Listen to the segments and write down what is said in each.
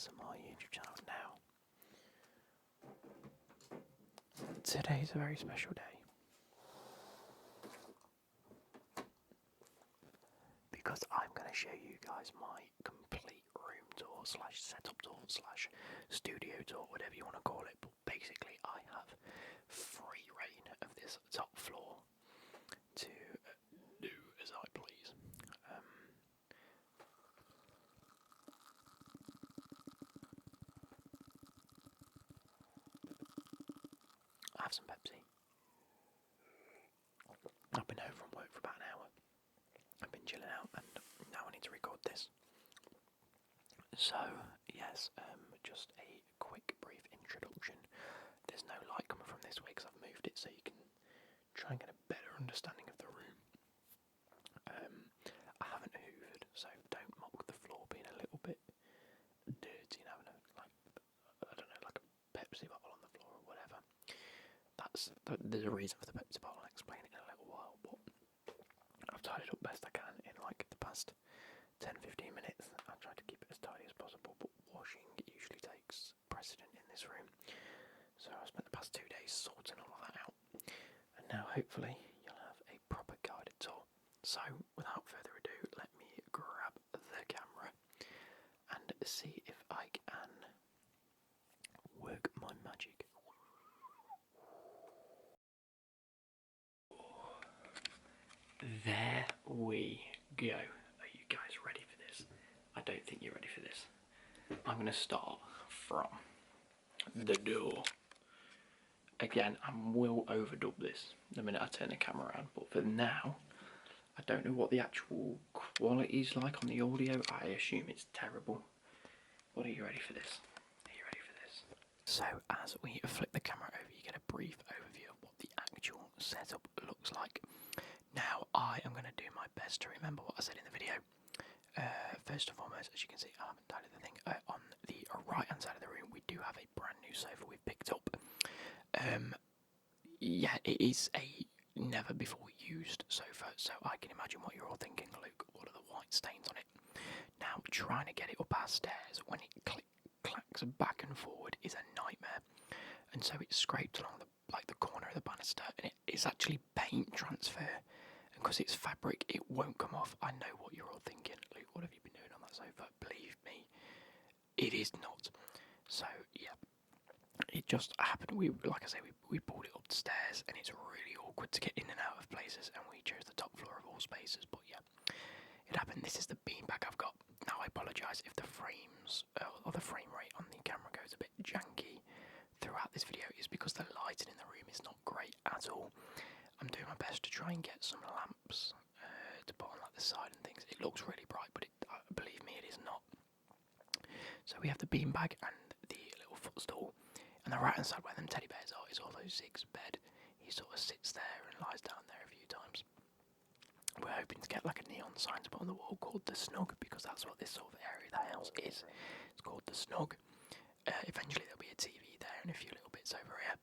ASMR YouTube channel now. Today's a very special day because I'm going to show you guys my complete room tour slash setup tour slash studio tour, whatever you want to call it. But basically, I have free reign of this top floor to do as I please. I have some Pepsi. I've been home from work for about an hour. I've been chilling out, and now I need to record this. So, yes, just a quick, brief introduction. There's no light coming from this way because I've moved it so you can try and get a better understanding of the room. I haven't hoovered, so don't mock the floor being a little bit dirty and having like a Pepsi bottle on the floor or whatever. There's a reason for the Pepsi bottle. I'll explain it in a little while, but I've tidied up best I can in like the past 10-15 minutes. I'll try to keep it as tidy as possible, but washing usually takes precedent in this room. So I spent the past 2 days sorting all of that out, and now hopefully you'll have a proper guided tour. So without further ado, let me grab the camera and see if I can work my magic. There we go. Are you guys ready for this? I don't think you're ready for this. I'm going to start from the door. Again, I will overdub this the minute I turn the camera around, but for now, I don't know what the actual quality is like on the audio. I assume it's terrible. But are you ready for this? Are you ready for this? So, as we flip the camera over, you get a brief overview of what the actual setup looks like. Now, I am going to do my best to remember what I said in the video. First and foremost, as you can see, I haven't tidied the thing. On the right hand side of the room, we do have a brand new sofa we've picked up. Yeah, it is a never before used sofa, so I can imagine what you're all thinking, Luke. What are the white stains on it? Now, trying to get it up our stairs when it clacks back and forward is a nightmare, and so it scraped along the corner of the banister, and it's actually paint transfer. Because it's fabric, it won't come off. I know what you're all thinking. Luke, what have you been doing on that sofa? Believe me, it is not. So, yeah. It just happened. We pulled it upstairs, and it's really awkward to get in and out of places, and we chose the top floor of all spaces. But, yeah, it happened. This is the beanbag I've got. Now, I apologise if the frames, or the frame rate on the camera goes a bit janky throughout this video. It's because the lighting in the room is not great at all. I'm doing my best to try and get some lamps to put on the side and things. It looks really bright, but believe me, it is not. So we have the beanbag and the little footstool, and the right hand side where them teddy bears are is Orlo Zig's bed. He sort of sits there and lies down there a few times. We're hoping to get like a neon sign to put on the wall called the Snug, because that's what this sort of area of the house is. It's called the Snug. Eventually there'll be a TV there and a few little bits over here.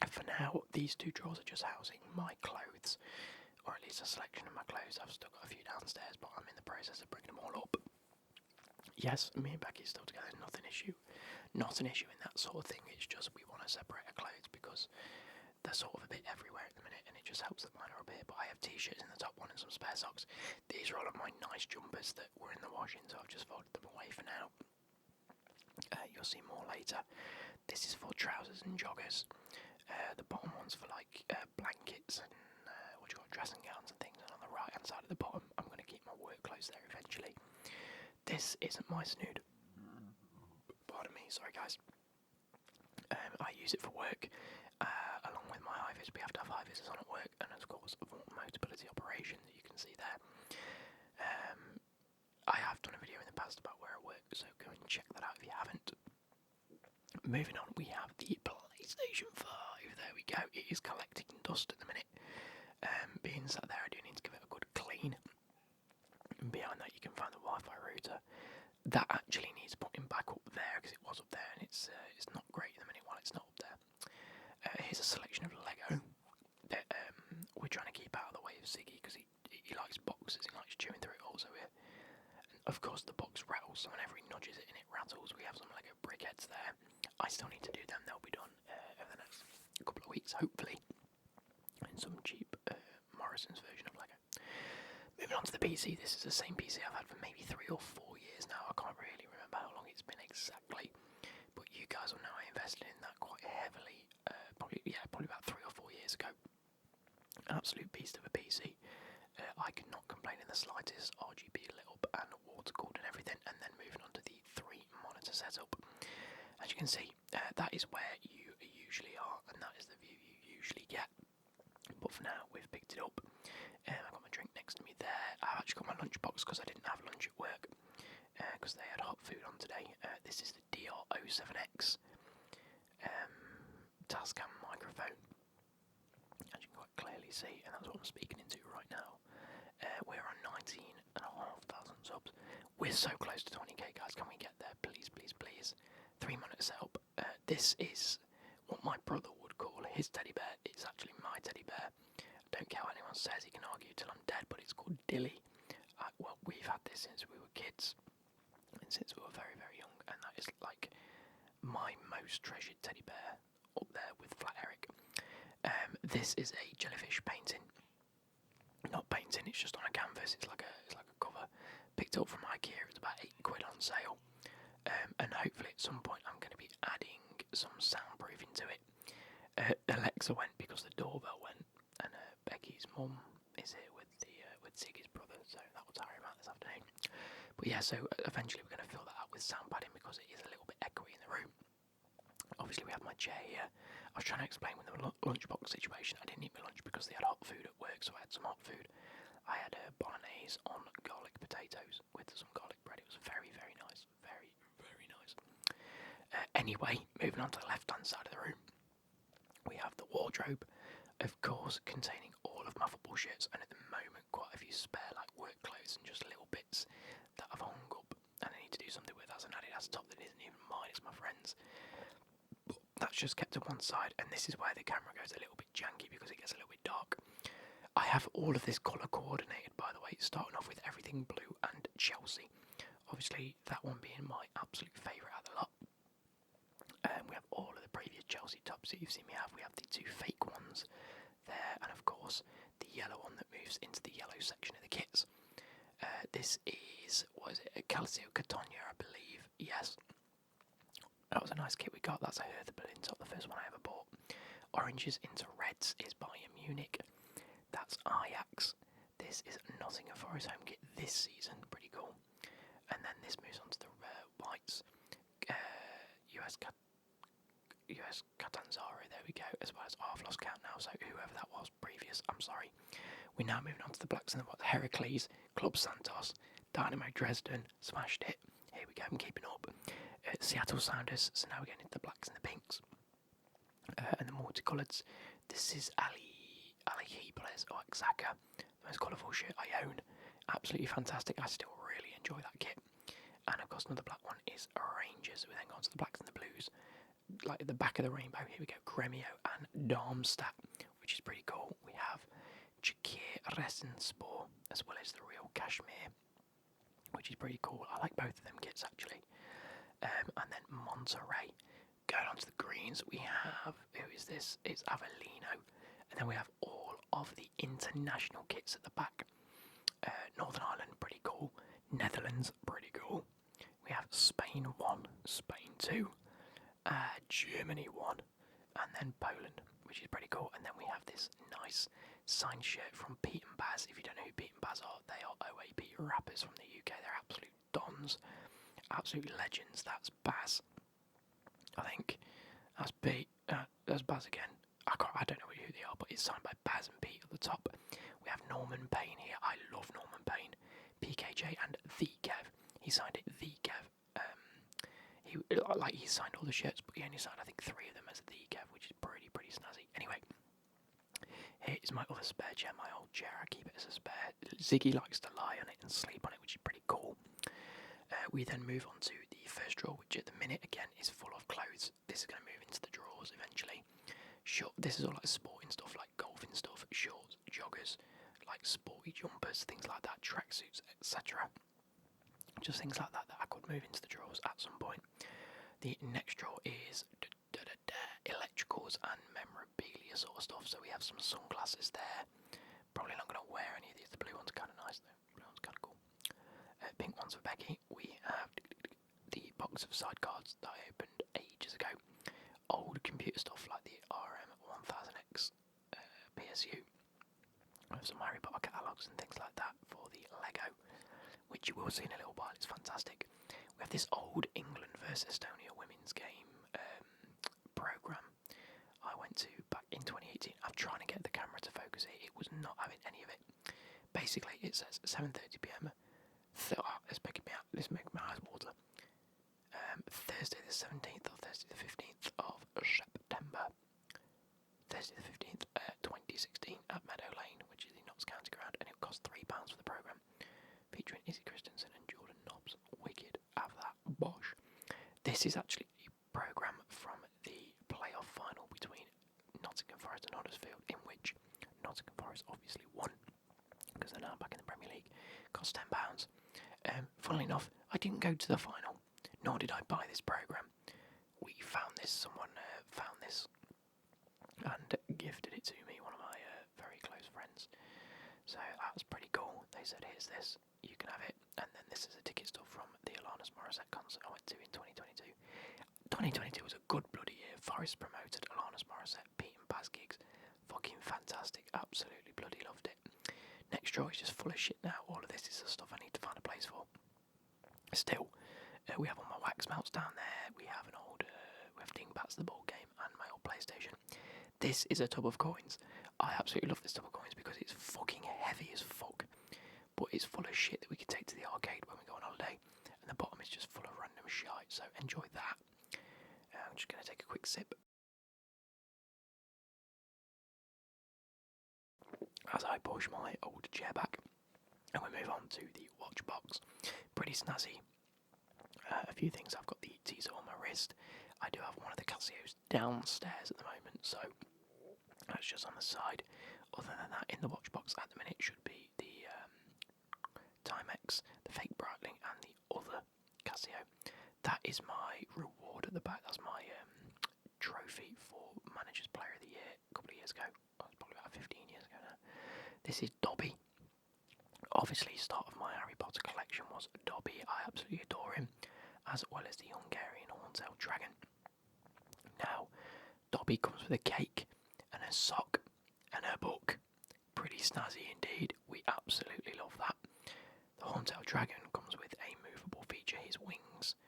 For now, these two drawers are just housing my clothes, or at least a selection of my clothes. I've still got a few downstairs, but I'm in the process of bringing them all up. Yes, me and Becky's still together, not an issue. Not an issue in that sort of thing, it's just we want to separate our clothes because they're sort of a bit everywhere at the minute, and it just helps that mine are up here. But I have t-shirts in the top one and some spare socks. These are all of my nice jumpers that were in the washing, so I've just folded them away for now. You'll see more later. This is for trousers and joggers. The bottom one's for blankets and dressing gowns and things, and on the right hand side of the bottom I'm going to keep my work clothes there eventually. This isn't my snood. Pardon me, sorry guys. I use it for work along with my high vis. We have to have high vis on at work, and of course for mobility operation that you can see there. I have done a video in the past about where I work, so go and check that out if you haven't. Moving on, we have the PlayStation 5. There we go. It is collecting dust at the minute. Being sat there, I do need to give it a good clean. And behind that, you can find the Wi-Fi router. That actually needs putting back up there because it was up there, and it's not great at the minute while it's not up there. Here's a selection of Lego that we're trying to keep out of the way of Ziggy because he likes boxes. He likes chewing through it all. So we're Of course, the box rattles, so whenever he nudges it and it rattles, we have some Lego briquettes there. I still need to do them, they'll be done over the next couple of weeks, hopefully, in some cheap Morrison's version of Lego. Moving on to the PC, this is the same PC I've had for maybe 3 or 4 years now. I can't really remember how long it's been exactly, but you guys will know I invested in that quite heavily, probably about 3 or 4 years ago. Absolute beast of a PC. I could not complain in the slightest. RGB lit up and water cooled and everything. And then moving on to the 3 monitor setup. As you can see, that is where you usually are, and that is the view you usually get. But for now, we've picked it up. I've got my drink next to me there. I've actually got my lunchbox because I didn't have lunch at work because they had hot food on today. This is the DR07X Tascam microphone. As you can quite clearly see, and that's what I'm speaking into right now. We're on 19,500 subs. We're so close to 20k, guys. Can we get there? Please, please, please. 3 monitor setup. This is what my brother would call his teddy bear. It's actually my teddy bear. I don't care what anyone says. He can argue till I'm dead, but it's called Dilly. Well, we've had this since we were kids, and since we were very, very young, and that is like my most treasured teddy bear, up there with Flat Eric. This is a jellyfish painting. Not painting, it's just on a canvas. It's like a cover. Picked up from IKEA. It's about £8 on sale. And hopefully at some point I'm going to be adding some soundproofing to it. Alexa went because the doorbell went, and Becky's mum is here with Ziggy's brother, so that will tire him out this afternoon. But yeah, so eventually we're going to fill that out with sound padding because it is a little bit echoey in the room. Obviously we have my chair here. I was trying to explain with the lunchbox situation. I didn't eat my lunch because they had hot food at work, so I had some hot food. I had a bolognese on garlic potatoes with some garlic bread. It was very, very nice. Very, very nice. Anyway, moving on to the left-hand side of the room, we have the wardrobe, of course, containing all of my football shirts, and at the moment quite a few spare like work clothes and just little bits that I've hung up and I need to do something with. As an Adidas top that isn't even mine, it's my friend's. That's just kept to one side, and this is where the camera goes a little bit janky because it gets a little bit dark. I have all of this colour coordinated, by the way, starting off with everything blue and Chelsea. Obviously, that one being my absolute favourite out of the lot. We have all of the previous Chelsea tops that you've seen me have. We have the 2 fake ones there, and of course, the yellow one that moves into the yellow section of the kits. This is, what is it, a Calcio Catania, I believe. Yes. That was a nice kit we got. That's a Hertha Berlin top, the first one I ever bought. Oranges into reds is Bayern Munich. That's Ajax. This is Nottingham Forest home kit this season. Pretty cool. And then this moves on to the whites. US Catanzaro, there we go, as well as I've lost count now, so whoever that was previous, I'm sorry. We're now moving on to the blacks and the whites. Heracles, Club Santos, Dynamo Dresden, smashed it. Here we go, I'm keeping up. Seattle Sounders, so now we're getting into the blacks and the pinks. And the multicolours. This is Ali Hebles or Xhaka, the most colourful shirt I own. Absolutely fantastic, I still really enjoy that kit. And of course another black one is Rangers. We then go on to the blacks and the blues. Like at the back of the rainbow, here we go, Gremio and Darmstadt, which is pretty cool. We have Çaykur Rizespor, as well as the Real Kashmir, which is pretty cool. I like both of them kits actually. And then Monterrey. Going on to the greens, we have, who is this? It's Avellino. And then we have all of the international kits at the back. Northern Ireland, pretty cool. Netherlands, pretty cool. We have Spain 1, Spain 2, Germany 1, and then Poland, which is pretty cool. And then we have this nice signed shirt from Pete and Baz. If you don't know who Pete and Baz are, they are OAP rappers from the UK. They're absolute dons. Absolute legends. That's Baz. I think that's Pete. That's Baz again. I don't know who they are, but it's signed by Baz and Pete at the top. We have Norman Payne here. I love Norman Payne. PKJ and The Kev. He signed it The Kev. He signed all the shirts, but he only signed I think 3 of them as The Kev, which is pretty snazzy. Anyway, here is my other spare chair, my old chair. I keep it as a spare. Ziggy likes to lie on it and sleep on it, which is pretty cool. We then move on to the first drawer, which at the minute again is full of clothes. This is going to move into the drawers eventually. This is all like sporting stuff, like golfing stuff, shorts, joggers, like sporty jumpers, things like that, tracksuits, etc. Just things like that that I could move into the drawers at some point. The next drawer is electricals and memorabilia sort of stuff. So we have some sunglasses there. Probably not going to wear any of these. The blue one's kind of nice though. Blue one's kind of cool. Pink ones for Becky. We have the box of sidecards that I opened ages ago. Old computer stuff like the RM1000X PSU. We have some Harry Potter catalogues and things like that for the Lego, which you will see in a little while. It's fantastic. We have this old England versus Estonia women's game programme I went to back in 2018. I'm trying to get the camera to focus it. It was not having any of it. Basically, it says 7:30 p.m. It's making me out. This making my eyes water. Thursday the 17th or Thursday the 15th of September. Thursday the 15th, 2016 at Meadow Lane, which is the Notts County ground, and it cost £3 for the programme. Featuring Izzy Christensen and Jordan Nobbs. Wicked. Have that. Bosh. This is actually a programme from the playoff final between Nottingham Forest and Huddersfield, in which Nottingham Forest obviously won, because they're now back in the Premier League. Cost £10. Funnily enough, I didn't go to the final, nor did I buy this programme. We found this, someone found this and gifted it to me, one of my very close friends. So that was pretty cool. They said, here's this, you can have it. And then this is a ticket stub from the Alanis Morissette concert I went to in 2022. 2022 was a good bloody year. Forest promoted Alanis Morissette, Pete and Baz gigs. Fucking fantastic. Absolutely bloody loved it. Next drawer is just full of shit now. All of this is the stuff I need to find a place for. Still, we have all my wax melts down there. We have an old, we have Dingbats the board game and my old PlayStation. This is a tub of coins. I absolutely love this tub of coins because it's fucking heavy as fuck. But it's full of shit that we can take to the arcade when we go on holiday. And the bottom is just full of random shite. So enjoy that. I'm just going to take a quick sip. As I push my old chair back. And we move on to the watch box. Pretty snazzy. A few things. I've got the Tissot on my wrist. I do have one of the Casios downstairs at the moment, so that's just on the side. Other than that, in the watch box at the minute should be the Timex, the fake Breitling, and the other Casio. That is my reward at the back. That's my trophy for Manager's Player of the Year a couple of years ago. Well, it's probably about 15 years ago now. This is Dobby. Obviously, start of my Harry Potter collection was Dobby. I absolutely adore him, as well as the Hungarian Horntail Dragon. Now, Dobby comes with a cake and a sock and a book. Pretty snazzy indeed. We absolutely love that. The Horntail Dragon comes with a movable feature, his wings.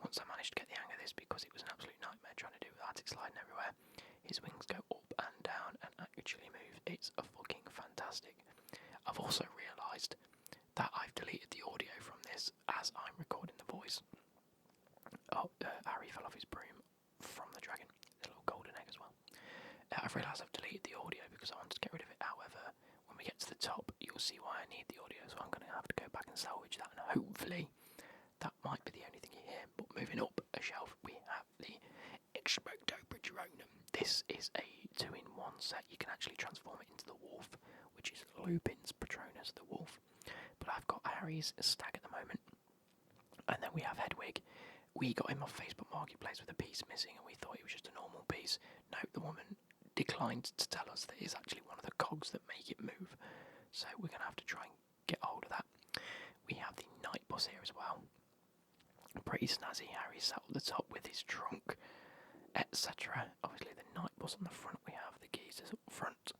Once I managed to get the hang of this, because it was an absolute nightmare trying to do with Attic sliding everywhere, his wings go up and down and actually move. It's a fucking fantastic. I've also realised that I've deleted the audio from this as I'm recording the voice. Oh, Harry fell off his broom from the dragon. The little golden egg as well. I've realised I've deleted the audio because I wanted to get rid of it. However, when we get to the top, you'll see why I need the audio. So I'm going to have to go back and salvage that, and hopefully that might be the only thing you hear. But moving up a shelf, we have the Expecto Patronum. This is a 2-in-1 set. You can actually transform it into the wolf, which is Lupin's Patronus, the wolf. But I've got Harry's stag at the moment. And then we have Hedwig. We got him off Facebook Marketplace with a piece missing, and we thought it was just a normal piece. No, the woman declined to tell us that it's actually one of the cogs that make it move. So we're going to have to try and get hold of that. We have the night bus here as well. Pretty snazzy. Harry sat at the top with his trunk, etc. Obviously the night bus on the front, we have the geezers up front.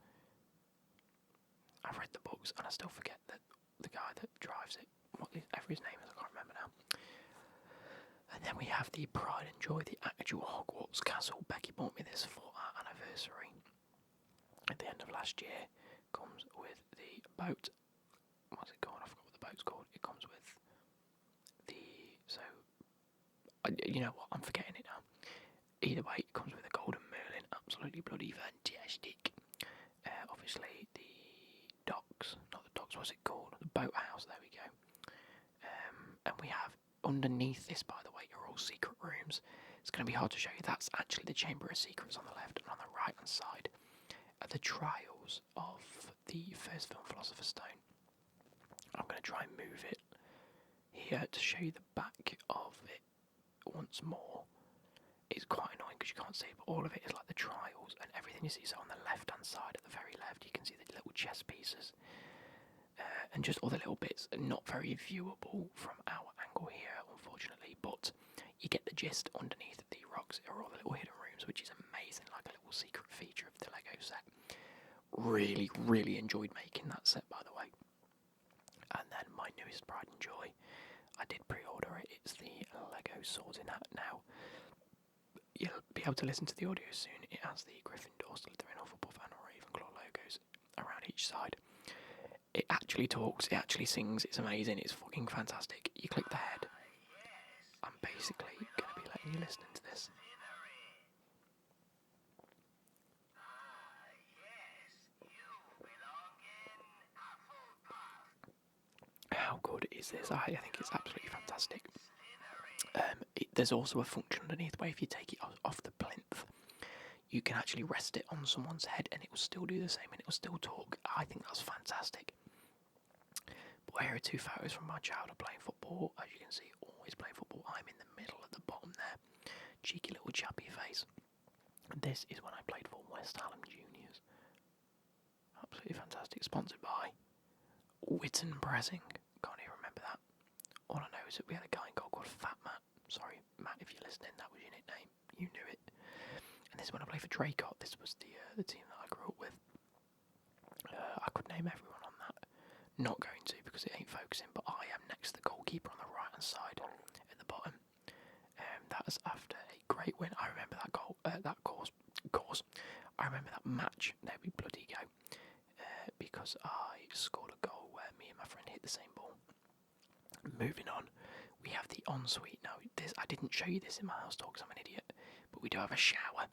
I've read the books and I still forget that the guy that drives it, whatever his name is, I can't remember now. And then we have the Pride and Joy, the actual Hogwarts castle. Becky bought me this for our anniversary at the end of last year. Comes with the boat. What's it called? I forgot what the boat's called. It comes with the... So, you know what? I'm forgetting it now. Either way, it comes with a Golden Merlin. Absolutely bloody fantastic. Obviously, the docks. Not the docks, what's it called? The boathouse, there we go. And we have, underneath this, by the way, are all secret rooms. It's going to be hard to show you. That's actually the Chamber of Secrets on the left, and on the right hand side are the trials of the first film, Philosopher's Stone. I'm going to try and move it here to show you the back of it once more. It's quite annoying because you can't see, but all of it is like the trials and everything you see. So on the left hand side, at the very left, you can see the little chess pieces and just all the little bits. Not very viewable from our angle here, unfortunately, but you get the gist. Underneath the rocks are all the little hidden rooms, which is amazing, like a little secret feature of the Lego set. Really, really enjoyed making that set, by the way. And then my newest pride and joy, I did pre-order it. It's the Lego Sorting Hat now. You'll be able to listen to the audio soon. It has the Gryffindor, Slytherin, Hufflepuff and Ravenclaw logos around each side. It actually talks, it actually sings, it's amazing, it's fucking fantastic. You click the head. I'm basically going to be letting you listen to this. How good is this? I think it's absolutely fantastic. There's also a function underneath where if you take it off the plinth, you can actually rest it on someone's head and it will still do the same and it will still talk. I think that's fantastic. But here are two photos from my childhood playing football. As you can see, always playing football. I'm in the middle at the bottom there. Cheeky little chappy face. And this is when I played for West Hallam Juniors. Absolutely fantastic. Sponsored by Witten Pressing. Can't even remember that. All I know is that we had a guy in goal called Fat Matt. Sorry, Matt, if you're listening, that was your nickname. You knew it. And this is when I played for Draycott. This was the team that I grew up with. I could name everyone on that. Not going to because it ain't focusing, but I am next to the goalkeeper on the right hand side at the bottom. That was after a great win. I remember that goal, that course. I remember that match. There we bloody go. Because I scored a goal where me and my friend hit the same ball. Moving on, we have the ensuite. Now, I didn't show you this in my house tour because I'm an idiot, but we do have a shower.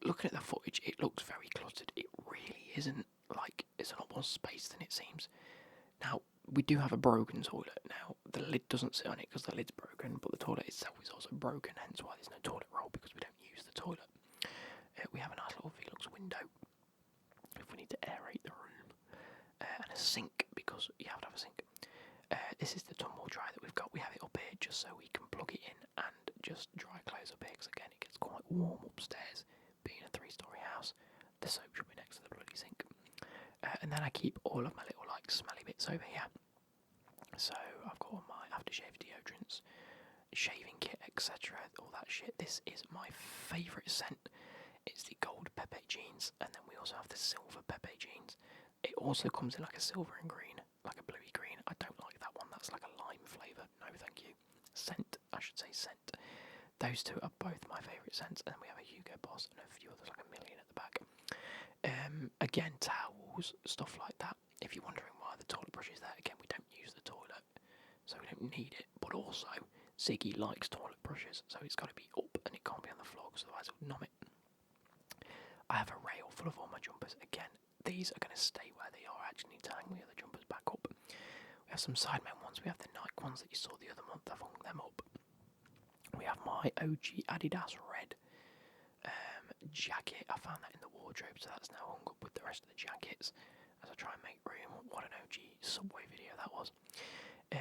Looking at the footage, it looks very cluttered. It really isn't. Like, it's a lot more space than it seems. Now, we do have a broken toilet. Now, the lid doesn't sit on it because the lid's broken, but the toilet itself is also broken, hence why there's no toilet roll because we don't use the toilet. We have a nice little Velux window if we need to aerate the room, and a sink because you have to have a sink. This is the tumble dryer that we've got. We have it up here just so we can plug it in and just dry clothes up here because again it gets quite warm upstairs being a 3-storey house. The soap should be next to the bloody sink. And then I keep all of my little like smelly bits over here. So I've got all my aftershave deodorants, shaving kit, etc. All that shit. This is my favourite scent. It's the gold Pepe jeans, and then we also have the silver Pepe jeans. It also comes in like a silver and green, like a bluey green. I don't like that one. That's like a lime flavour. No, thank you. Scent, I should say scent. Those two are both my favourite scents, and then we have a Hugo Boss and a few others, like a million at the back. Again, towels, stuff like that. If you're wondering why the toilet brush is there, again, we don't use the toilet, so we don't need it. But also, Ziggy likes toilet brushes, so it's got to be up and it can't be on the floor because otherwise it'll numb it. I have a rail full of all my jumpers. Again, these are going to stay where they are. I actually need to hang the other jumpers back up. We have some Sidemen ones. We have the Nike ones that you saw the other month. I've hung them up. We have my OG Adidas red jacket. I found that in the wardrobe, so that's now hung up with the rest of the jackets as I try and make room. What an OG Subway video that was.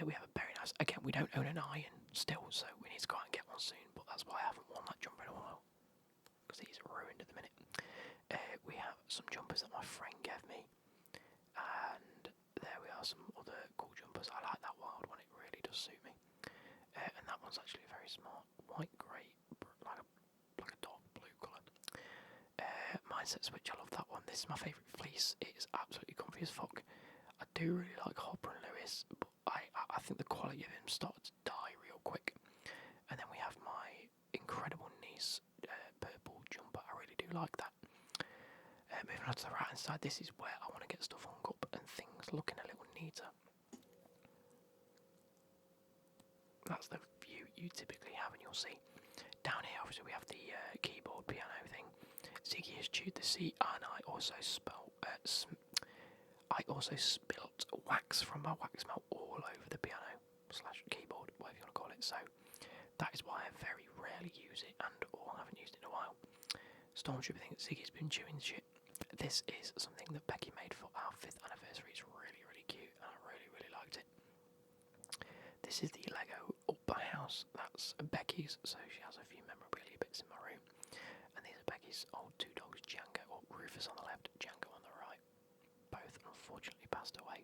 We have a very nice. Again, we don't own an iron still, so we need to go out and get one soon. But that's why I haven't worn that jumper in a while because he's ruined at the minute. We have some jumpers that my friend gave me, and there we are, some other cool jumpers. I like that wild one, it really does suit me. And that one's actually very smart, white, grey, like a dark blue colour. Mindset Switch, I love that one. This is my favourite fleece. It is absolutely comfy as fuck. I do really like Hopper and Lewis, but I think the quality of him started to die real quick. And then we have my incredible niece purple jumper. I really do like that. Moving on to the right hand side, this is where I want to get stuff hung up and things looking a little neater. That's the view you typically have, and you'll see down here obviously we have the keyboard piano thing. Ziggy has chewed the seat, and I also spilt wax from my wax melt all over the piano / keyboard, whatever you want to call it. So that is why I very rarely use it, and or haven't used it in a while. Stormtrooper thinks Ziggy's been chewing shit. This is something that Becky made for our 5th anniversary. It's really, really cute, and I really, really liked it. that's Becky's, so she has a few memorabilia bits in my room. And these are Becky's old two dogs, Django, or Rufus on the left, Django on the right. Both unfortunately passed away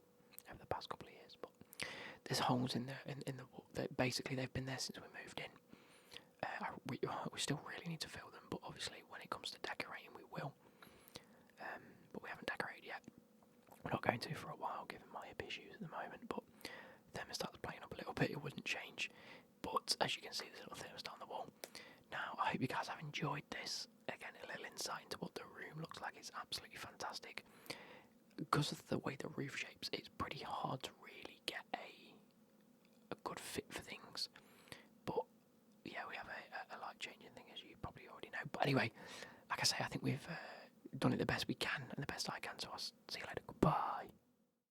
over the past couple of years, but there's holes in the wall. Basically, they've been there since we moved in. We still really need to fill them, but obviously when it comes to decorating, we will. But we haven't decorated yet. We're not going to for a while, given my hip issues at the moment. But the thermostat's playing up a little bit. It wouldn't change. But as you can see, there's a little thermostat on the wall. Now, I hope you guys have enjoyed this. Again, a little insight into what the room looks like. It's absolutely fantastic. Because of the way the roof shapes, it's pretty hard to really get a good fit for things. But yeah, we have a light changing thing, as you probably already know. But anyway, like I say, I think we've done it the best we can and the best I can. So I'll